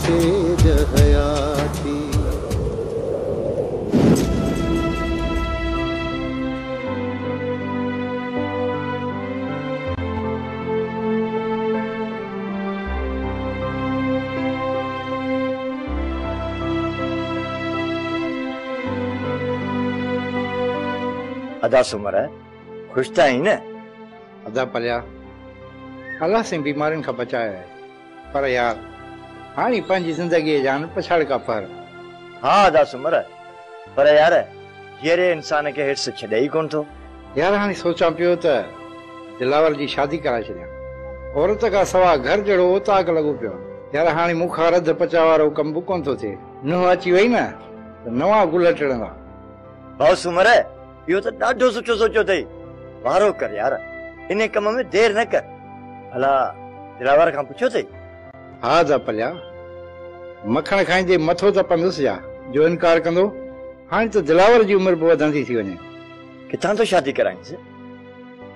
तेज हयाती। अदा सुमर खुश था ही न? अदा पलिया अल्लाह से बीमारियों का बचाया है, पर यार हानी पंजी जिंदगी जान पछाड़ का पर। हाँ अदा सुमर, पर यार जेरे इंसान के हिर्स छड़े ही कौन थो। यार हानी सोचा पियो त दिलावर जी शादी करा छड़िया। औरत का सवा घर जड़ो ओताक लगो पियो। यार हानी मुखा रद पचा वारो कम बि कोन थो थिए। नुंहुं अची वई न त नवा गुल टिड़ंदा। भाउ सुमर इहो त ॾाढो सुठो सोचो अथई। वारो कर यार, इन कम में देर न कर। भला दिलावर खां पुछियो अथई? हा दा पलिया, मखण खाईंदे मथो त पंदुसि जा जो इनकार कंदो। हाणे त दिलावर जी उमिरि बि वधंदी थी वञे। किथां तो शादी कराईंसि?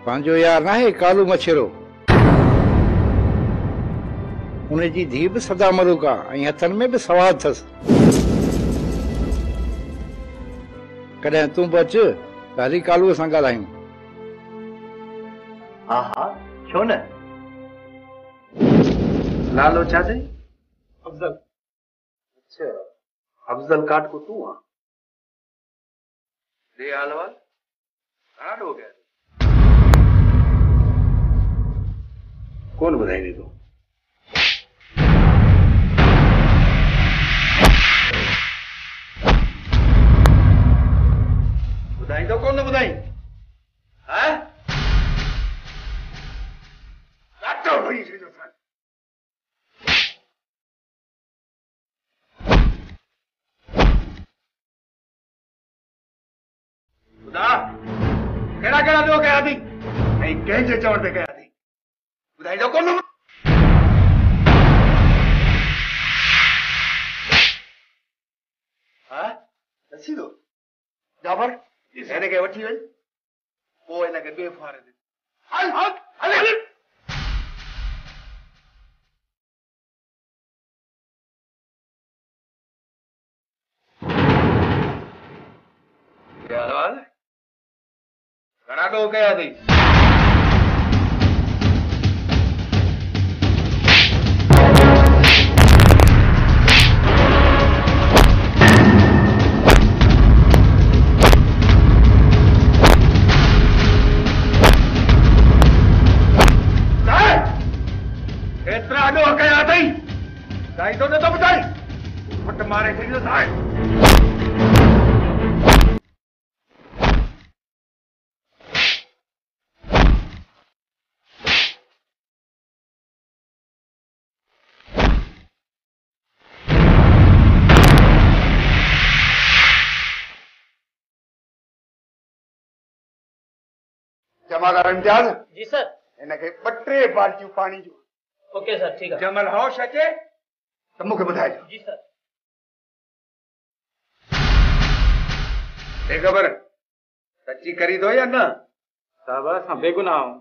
पंहिंजो यार नाहे कालू मछेरो, उनजी धीउ बि सदा मलूक आहे ऐं हथनि में बि सवादु अथसि। कॾहिं तूं बि अचु त हली कालूअ सां ॻाल्हायूं। हा हा छो न। लालो छा चई? अफजल। अच्छा, अफजल काट को तू हाँ? दे हालवाल कहाँ हो गया? कौन बधाई दे तू? बधाई तो कौन ने बधाई? हैं? काटो भाई से जो था। बुधा केड़ा केड़ा दो कया थी नहीं कंहिंजे चवण ते कया थी ॿुधाई जो कोन। हा अची थो जाफर हिन खे वठी वञ पोइ हिन खे ॿिए फारे ते हल हल हल हल। घणा ॾोह कया थई? एतिरा ॾोह कया अथई साईं तो नथो ॿुधाई फट मारे छॾींदो साईं। जमादार इम्तियाज। जी सर। इनके 2-3 बाल्टियूं पानी जो। ओके सर ठीक है। जमल होश अचे तो मुझे बताइए। जी सर। खबर सच्ची करी दो या ना? साहब असां बेगुनाह आहियूं।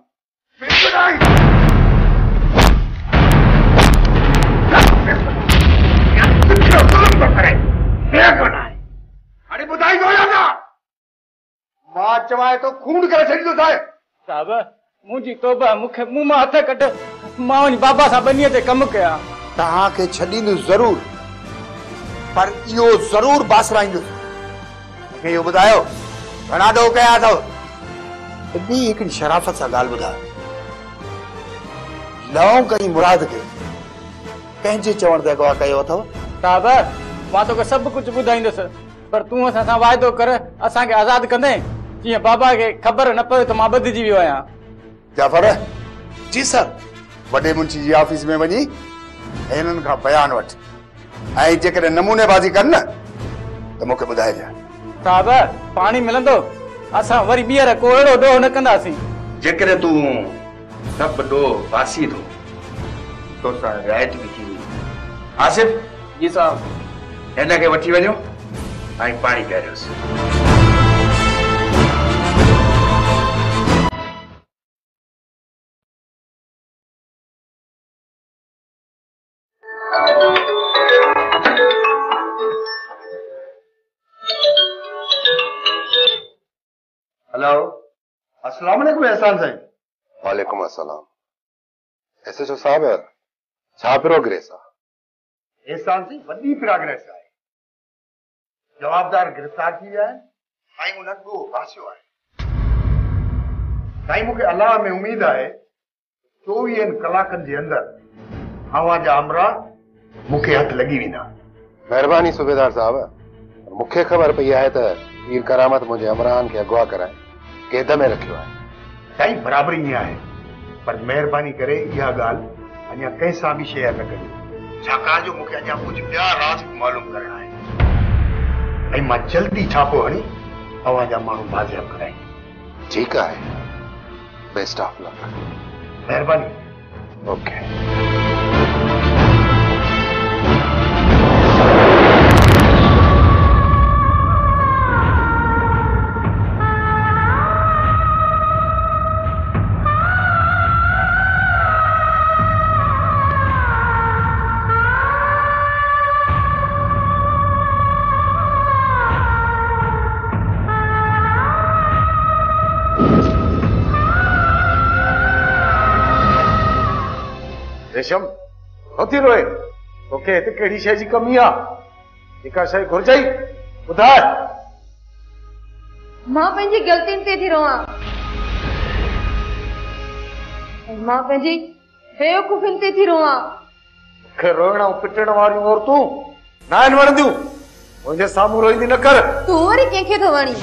अरे बुधाई दो या ना? मां चवाए तो खून करे छड़ी दो साहब। साहब मुंहिंजी तौबा मूंखे मुंहुं मां हथ कढ मां वञी बाबा सां बनीअ ते कमु कया। तहां खे छॾींदुसि ज़रूर पर इहो ज़रूर बासराईंदुसि। मूंखे इहो ॿुधायो घणा ॾोह कया अथव? ॿी हिकिड़ी शराफ़त सां ॻाल्हि ॿुधायो। लौंग कई मुराद खे कंहिंजे चवण ते अॻवा कयो अथव? साहब मां तोखे सभु कुझु ॿुधाईंदुसि पर तूं असां सां वाइदो कर असांखे आज़ादु कंदे जीअं बाबा खे ख़बर न पए त मां ॿधिजी वियो आहियां। जाफर। जी सर। वॾे मुंशी जी ऑफिस में वञी हिननि खां बयान वठ ऐं जेकॾहिं नमूनेबाज़ी कनि न त मूंखे ॿुधाइजांइ। साहब पाणी मिलंदो असां वरी ॿीहर को अहिड़ो ॾोह न कंदासीं। जेकॾहिं तूं सभु ॾोह बासी थो तोसां रिआयत बि थी वेंदी। आसिफ। जी साहब। हिन खे वठी वञो ऐं पाणी पीआरियोसि। अस्सलाम वालेकुम एहसान साईं। वालेकुम अस्सलाम। SHO साहब छा प्रोग्रेस आहे? एहसान साईं वॾी प्रोग्रेस आहे। जवाबदार गिरफ़्तार थी विया आहिनि ऐं उन्हनि ॻो फासियो आहे। साईं मूंखे अलाह में उमेद आहे 24 कलाकनि जे अंदरि हवा जा अमरा मूंखे हथ लॻी वेंदा। महिरबानी सूबेदार साहब। मूंखे ख़बर पई आहे त पीर करामत मुंहिंजे अमरान खे अगवा कराए क़ैद में रखियो आहे। साईं बराबरि ईअं आहे, पर महिरबानी करे इहा ॻाल्हि अञा कंहिं सां बि शेयर न कजो, छाकाणि जो मूंखे अञा कुझु ॿिया राज़ मालूम करणा आहिनि ऐं मां जल्दी छापो हणी हवा जा माण्हू बाज़ियाब कराईंदुमि। ठीकु आहे, बेस्ट ऑफ लक। महिरबानी। ओके। रेशम होती रोए तोखे हिते कहिड़ी शइ जी कमी आहे? जेका शइ घुर्जई ॿुधाए। मां पंहिंजी ग़लतियुनि ते थी रहां ऐं मां पंहिंजी बेवकूफ़ियुनि ते थी रहां। मूंखे रोइण ऐं पिटण वारियूं औरतूं न आहिनि वणंदियूं। मुंहिंजे साम्हूं रोईंदी न कर। तूं वरी कंहिंखे थो वणी?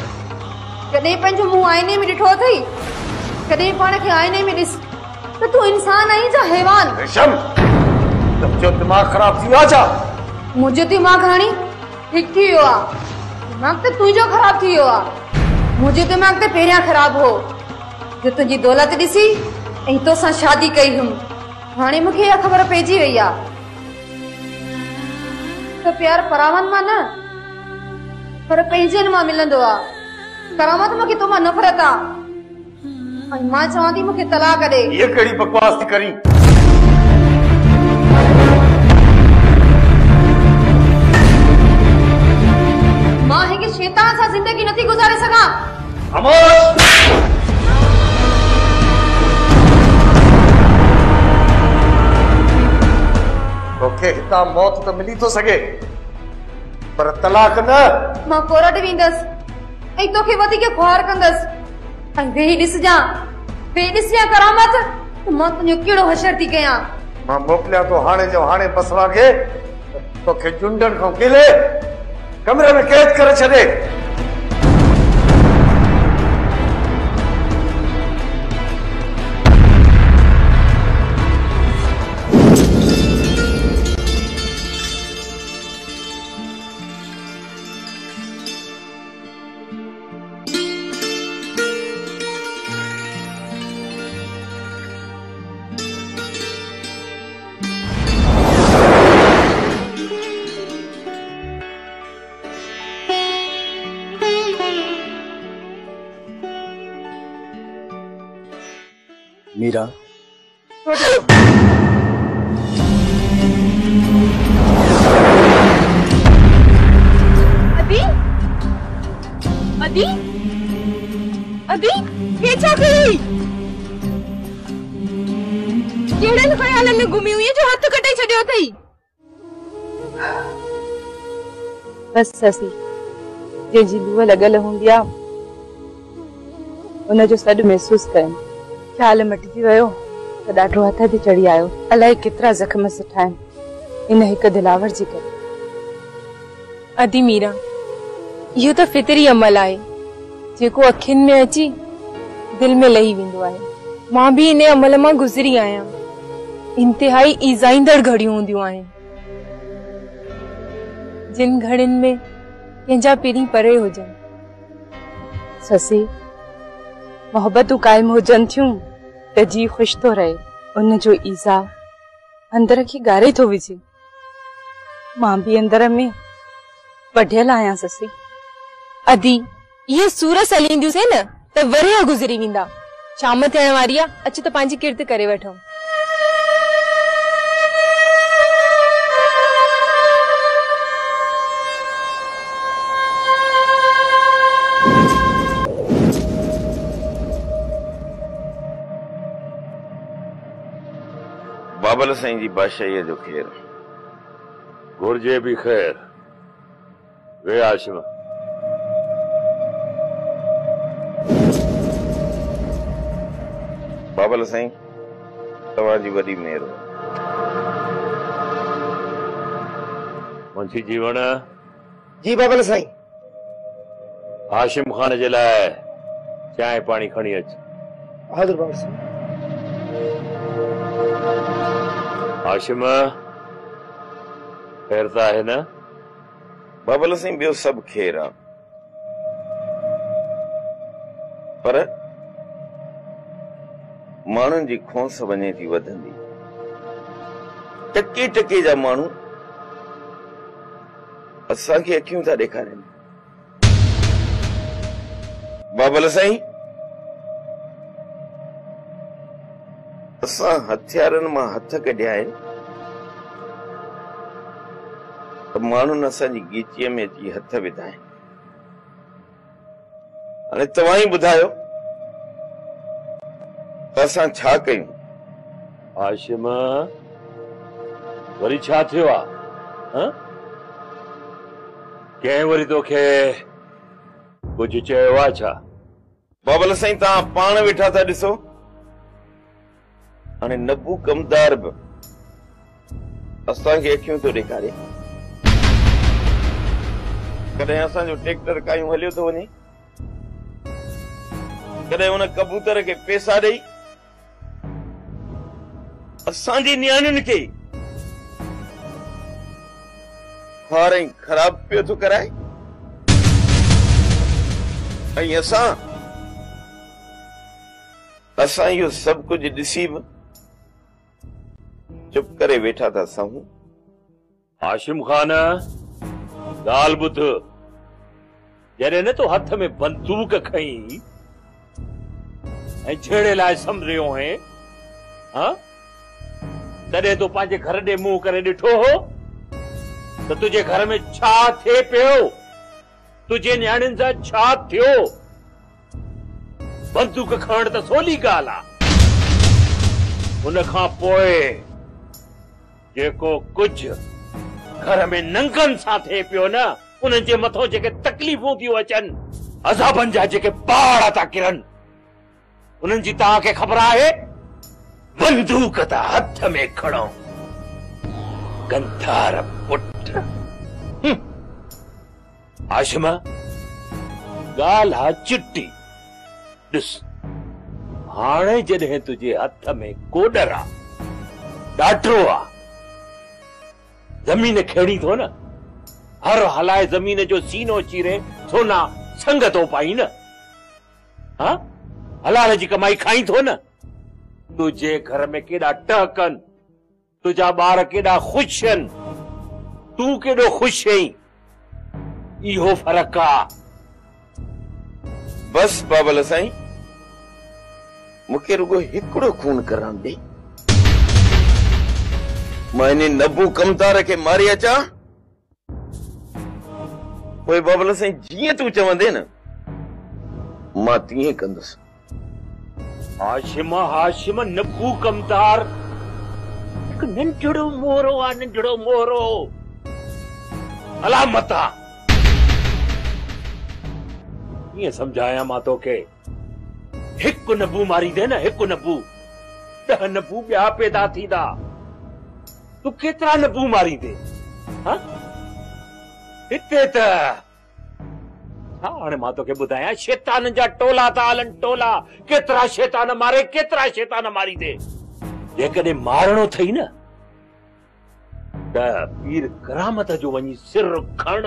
कॾहिं पंहिंजो मुंहुं आईने में ॾिठो अथई? कॾहिं पाण खे आईने में ॾिस त तूं इंसान आहीं जा हैवान? रेशम तुंहिंजो दिमाग़ ख़राब थी वियो आहे छा? मुंहिंजो दिमाग़ हाणे ठीकु थी वियो आहे। दिमाग़ त तुंहिंजो ख़राब थी वियो आहे। मुंहिंजो दिमाग़ त पहिरियां ख़राब हो जो तुंहिंजी दौलत ॾिसी ऐं तोसां शादी कई हुअमि। हाणे मूंखे इहा ख़बर पइजी वई आहे त प्यार परावन मां न पर पंहिंजनि मां मिलंदो आहे। करामत मूंखे तोमां नफ़रत आहे ऐं मां चवां थी मूंखे तलाक ॾे। ये कहिड़ी बकवास थी करीं? मां हिकु शैतान सां ज़िंदगी नथी गुज़ारे सघां। खामोश। तोखे हितां मौत त मिली थो सघे पर तलाक न। मां कोर्ट वेंदसि ऐं तोखे वधीक ख़्वार कंदसि ऐं वेही ॾिसजां करामत त मां तुंहिंजो कहिड़ो हशर थी कयां। मां मोकिलियां तो हाणे जो हाणे बसवा खे तोखे चुंडनि खां किले कमरे में कैद करे छॾे। मीरा अदी अदी अदी हे छा कई? कहिड़नि ख़्यालनि में घुमी हुई जो हथ कटे छॾियो अथई? बस ससी जंहिंजी लूह लॻल हूंदी आहे उनजो सॾु महसूस कनि। ख्याल मटिजी वियो त ॾाढो हथ ते चढ़ी आयो। अलाए केतिरा ज़ख़्म सुठा आहिनि इन हिक दिलावर जे करे। अदी मीरा इहो त फितरी अमल आहे जेको अखियुनि में अची दिल में लही वेंदो आहे। मां बि इन अमल मां गुज़री आहियां। इंतिहाई ईज़ाईंदड़ घड़ियूं हूंदियूं आहिनि जिन घड़ियुनि में कंहिंजा पहिरीं परे हुजनि। ससी मोहबतूं क़ाइम हुजनि थियूं त जी ख़ुशि थो रहे। उनजो ईज़ा अंदर खे ॻारे थो विझे। मां बि अंदर में पढ़ियल आहियां ससी। अदी ये सूरत हलींदियूंसीं न त वरिया गुज़री वेंदा। शाम थियण वारी आहे, अच त पंहिंजी किरत करे वठूं। बाबल साईं जी बादशाहीअ जो ख़ैर घुर्जे भी ख़ैर। वे हाशिम बाबल साईं तव्हांजी वॾी महिरबानी। मुंशी जीवन जी बाबल साईं। हाशिम खान जे लाइ चांहि पाणी खणी अच। हाज़िर बाबल साईं। हाशिम ख़ैर त आहे न? बाबल साईं ॿियो सभु ख़ैर आहे, पर माण्हुनि जी खोंस वञे थी वधंदी। टके टके जा माण्हू असांखे अखियूं था ॾेखारनि। बाबल साईं असां हथियारनि मां हथ कढिया आहिनि त माण्हुनि असांजी गीचीअ में अची हथ विधा आहिनि। हाणे तव्हां ई ॿुधायो त असां छा कयूं? हाशिम वरी छा थियो आहे? कंहिं वरी तोखे कुझु चयो आहे छा? बाबल साईं तव्हां पाण वेठा था ॾिसो, हाणे नबू कमदार बि असांखे अखियूं थो ॾेखारे। कॾहिं असांजो ट्रैक्टर कायूं हलियो थो वञे, कॾहिं हुन कबूतर खे पैसा ॾेई असांजी नियाणियुनि खे हार ऐं ख़राब पियो थो कराए, ऐं असां इहो सभु कुझु ॾिसी बि चुप करे वेठा था सहूं। हाशिम खान ॻाल्हि ॿुध, जॾहिं न तो हथ में बंदूक खई ऐं छेड़े लाइ सम्झियो है, तॾहिं तो पंहिंजे घर ॾे मुंहुं करे ॾिठो हो त तुंहिंजे घर में छा थिए पियो, तुंहिंजे न्याणियुनि सां छा थियो। बंदूक खणण त सोली ॻाल्हि आहे, उन खां पोइ जेको कुझु घर में नंगनि सां थिए पियो न, उन्हनि जे मथां जेके तकलीफ़ूं थियूं अचनि, अज़ाबनि जा जेके पहाड़ था किरनि, उन्हनि जी तव्हांखे ख़बर आहे? बंदूक त हथ में खणो गंधार पुट। हाशिम ॻाल्हि आहे चिट्टी। ॾिस हाणे जॾहिं तुंहिंजे हथ में कोडर आहे, ॾाढो आहे, ज़मीन खेड़ी थो न, हर हलाए ज़मीन जो सीनो चीरे सोना संग तो पाई न, हलाल जी कमाई खाई थो न। तुझे घर में केॾा टहकनि, तुझा ॿार केॾा ख़ुशि आहिनि, तूं केॾो ख़ुशि आहीं, इहो फ़र्क़ु आहे। बस बाबल साईं मूंखे रुगो हिकिड़ो खून करण ॾे, मां इन नबू कमदार खे मारे अचां, पोइ बाबल साईं जीअं तूं चवंदे न मां तीअं कंदुसि। हाशिम नबू कमदार हिकु नंढड़ो मोरो आहे, नंढड़ो मोरो, अलामत आहे। ईअं सम्झायां मां तोखे, हिकु नबू मारी दे न, हिकु नबू, 10 नबू ॿिया पैदा थींदा, तूं केतिरा नबू मारी दे। हिते त हाणे मां तोखे ॿुधायां, शैतान जा टोला था हलनि, टोला, केतिरा शैतान मारे, केतिरा शैतान मारी दे। जेकॾहिं मारणो अथई न त पीर करामत जो वञी सिर खण,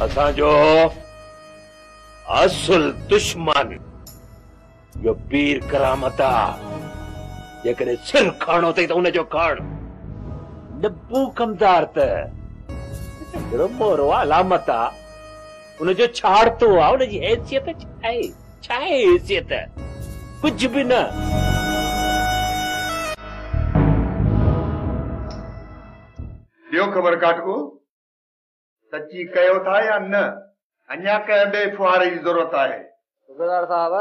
असांजो असुल दुश्मन जो पीर करामत आहे। जेकॾहिं सिर खणो अथई त उनजो खण। नबू कमदार त नंढड़ो मोरो आहे, अलामत आहे, उनजो छाड़तो आहे, उनजी हैसियत छा आहे हैसियत? कुझु बि न। ॿियो ख़बर काटको, सची कयो था या न? अञा कंहिं ॿिए फुहारे जी ज़रूरत आहे? सूबेदार साहब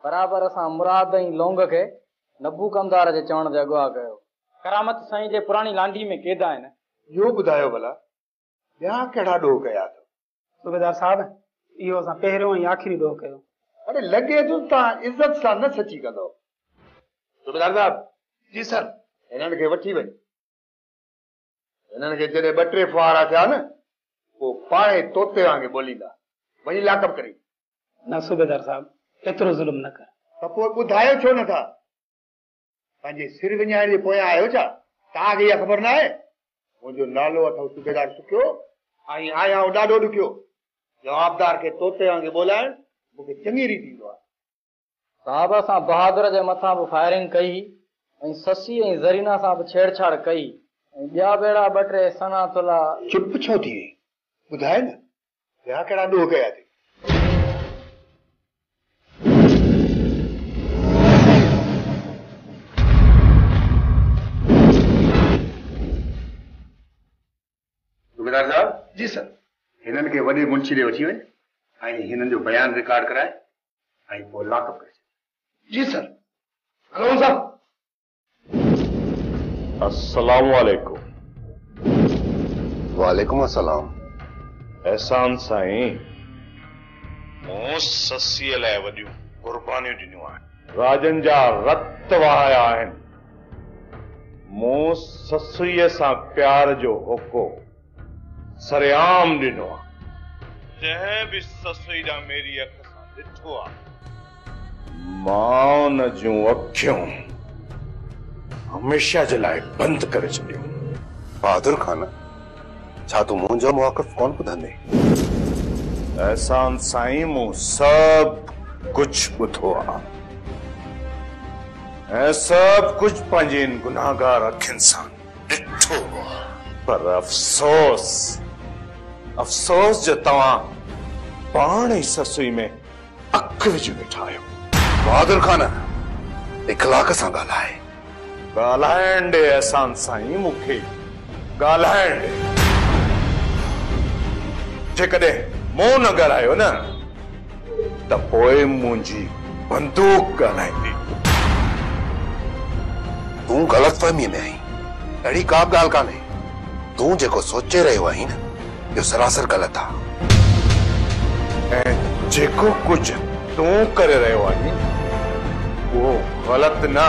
बराबर असां मुराद ऐं लौंग खे नबू कमदार जे चवण ते अगवा कयो। करामत साईं जे पुरानी लांडी में केदा आहिनि। इहो ॿुधायो भला ॿिया कहिड़ा ॾोह कया अथव? सूबेदार साहब इहो असां पहिरियों ऐं आख़िरी ॾोह कयो। अरे लॻे थो तव्हां इज़त सां न सची कंदव। सूबेदार साहब। जी सर। हिननि खे वठी वञ। हिननि खे जॾहिं 2-3 फुहारा थिया न पोइ पाणे तोते वांगुरु ॿोलींदा। वञी लाकअप करे। न सूबेदार साहब एतिरो ज़ुल्म न कर। त पोइ ॿुधायो छो नथा? पंहिंजे सिर विञाइण जे पोयां आहियो छा? तव्हांखे इहा ख़बर न आहे? मुंहिंजो नालो अथव सूबेदार सुखियो ऐं आहियां ॾाढो ॾुखियो। जवाबदार खे तोते वांगुरु ॿोलाइण मूंखे चङी रीति ईंदो आहे। साहब असां बहादुर जे मथां बि फायरिंग कई ऐं ससी ऐं ज़रीना सां बि छेड़छाड़ कई ऐं ॿिया भेड़ा 2-3 सनातुला। चुप छो थी वई? ॿुधाए न ॿिया कहिड़ा ॾोह कया अथई? सूबेदार साहब। जी सर। हिननि खे वॾे मुंशी ॾे वठी वञ ऐं हिननि जो बयान रिकॉर्ड कराए ऐं पोइ लॉकअप करे। जी सर। हलो साहब। अस्सलाम वालेकुम। वालेकुम अस्सलाम। एहसान साईं मूं ससीअ लाइ वॾियूं कुर्बानियूं ॾिनियूं आहिनि। राजन जा रत वहाया आहिनि। मूं ससुईअ सां प्यार जो होको सरेआम ॾिनो आहे। जंहिं बि ससुई ॾांहुं मेरी अख सां ॾिठो आहे मां उन जूं अखियूं हमेशा जे लाइ बंदि करे छॾियूं। बहादुर खान छा तूं मुंहिंजो मौक़िफ़ कोन ॿुधंदे? एहसान साईं मूं सभु कुझु ॿुधो आहे ऐं सभु कुझु पंहिंजे इन गुनाहगार अखियुनि सां ॾिठो आहे। पर अफ़सोस जो तव्हां पाण ई ससुई में अख विझी वेठा आहियो। बहादुर खान इख़लाक़ सां ॻाल्हाए। ॻाल्हाइण ॾे एहसान साईं मूंखे ॻाल्हाइण ॾे। जेकॾहिं मूं न ॻाल्हायो न त पोइ मुंहिंजी बंदूक ॻाल्हाईंदी। तूं ग़लतफ़हमीअ में आहीं। अहिड़ी का बि ॻाल्हि कान्हे। तूं जेको सोचे रहियो आहीं न इहो सरासर ग़लति आहे। ऐं जेको कुझु तूं करे रहियो आहीं उहो ग़लति न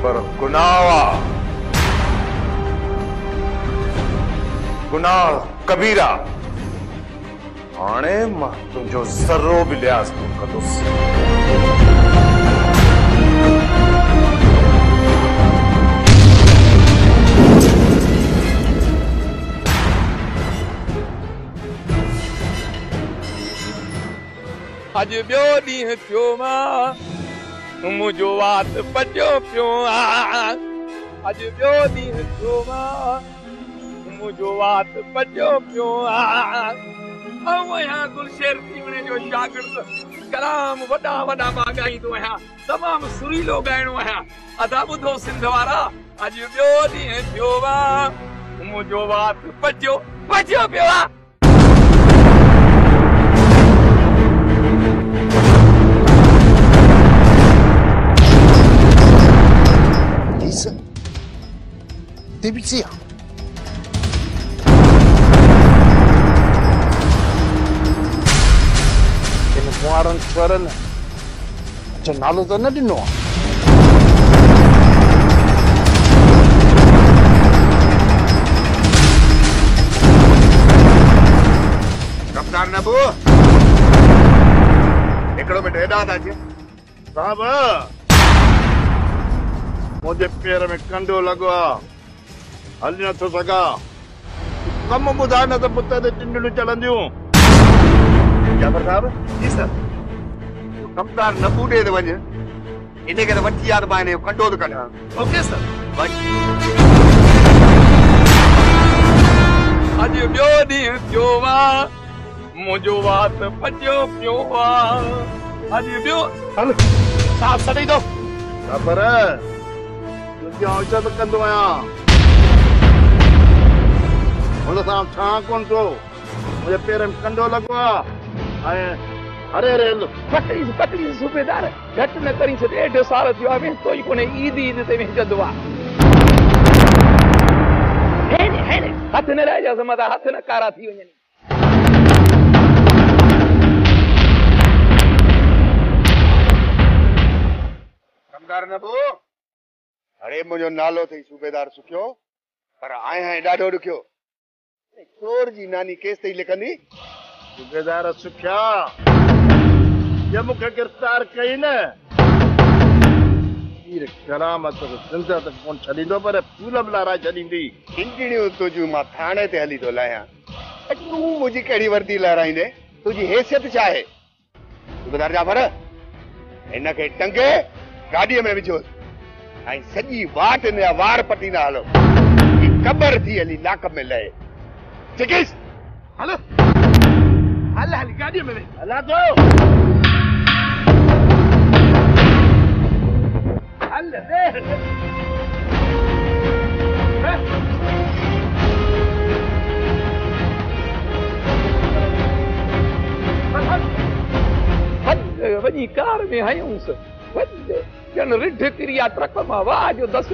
पर गुनाह आहे। गुनाह कबीरा। हाणे मां तुंहिंजो ज़र्रो बि लिहाज़ कोन कंदुसि। अॼु ॿियो ॾींहुं थियो मां मुंहिंजो वात भॼो पियो आहे। अॼु ॿियो ॾींहुं थियो मां मुंहिंजो वात भॼो पियो आहे। आहियां गुलशेर थीवणे जो शागिर्द। कलाम वॾा वॾा मां ॻाईंदो आहियां। तमामु सुरीलो ॻाइणो आहियां। अदा ॿुधो सिंध वारा। अॼु ॿियो ॾींहुं थियो मां मुंहिंजो वात भॼो पियो आहे। Dibizia. इन कुंवारनि स्वरनि अच्छा नालो त न ॾिनो आहे। कप्तान नबू हिकिड़ो मिंट हेॾां था अचे। साहब मुंहिंजे पेर में कंडो लॻो आहे। हली नथो सघां। कम ॿुधाए न त पुत ते टिंडलियूं चलंदियूं। जाफर साहब। जी सर। कप्तान नबू ॾे ते वञ। इन खे त वठी आ त मां हिन जो कंडो थो कढां। Okay sir. अॼु ॿियो ॾींहुं थियो आहे मुंहिंजो वात भॼो पियो आहे। अॼु ॿियो हल साहब सॾी दो। ख़बर तुंहिंजी इज़त कंदो आहियां। हुन सां छा कोन थो। मुंहिंजे पेर में कंडो लॻो आहे ऐं अरे अरे तकलीफ़ तकलीफ़ सूबेदार घटि न करी 1.5 साल थियो आहे तो ई कोने ईद ईद ते वेंजंदो आहे हेने हथ न रहिजा समझा हथ न कारा थी वञनि कमदार न बो अरे मुंहिंजो नालो अथई सूबेदार सुखियो पर आहियां ॾाढो ॾुखियो चोर जी नानी केस ताईं लिखंदी सूबेदार सुखिया ये मूंखे गिरफ़्तार कई न हीर करामत जिंदा तक कोन छॾींदो पर फूल बि लाराए छॾींदी इंजणियूं तुंहिंजूं मां थाणे ते हली थो लाहियां तूं मुंहिंजी कहिड़ी वर्दी लाराईंदे तुंहिंजी हैसियत छा आहे सूबेदार जाफर हिनखे टंगे गाॾीअ में विझोसि ऐं सॼी वाट हिन जा वार पटींदा हलो क़बर थी हली लाक में लहे चिकिस हलो हल हल गाॾीअ में हला तो हल वञी कार में हयूंसि ॼण रिढ किरी आहे ट्रक मां वाह जो दस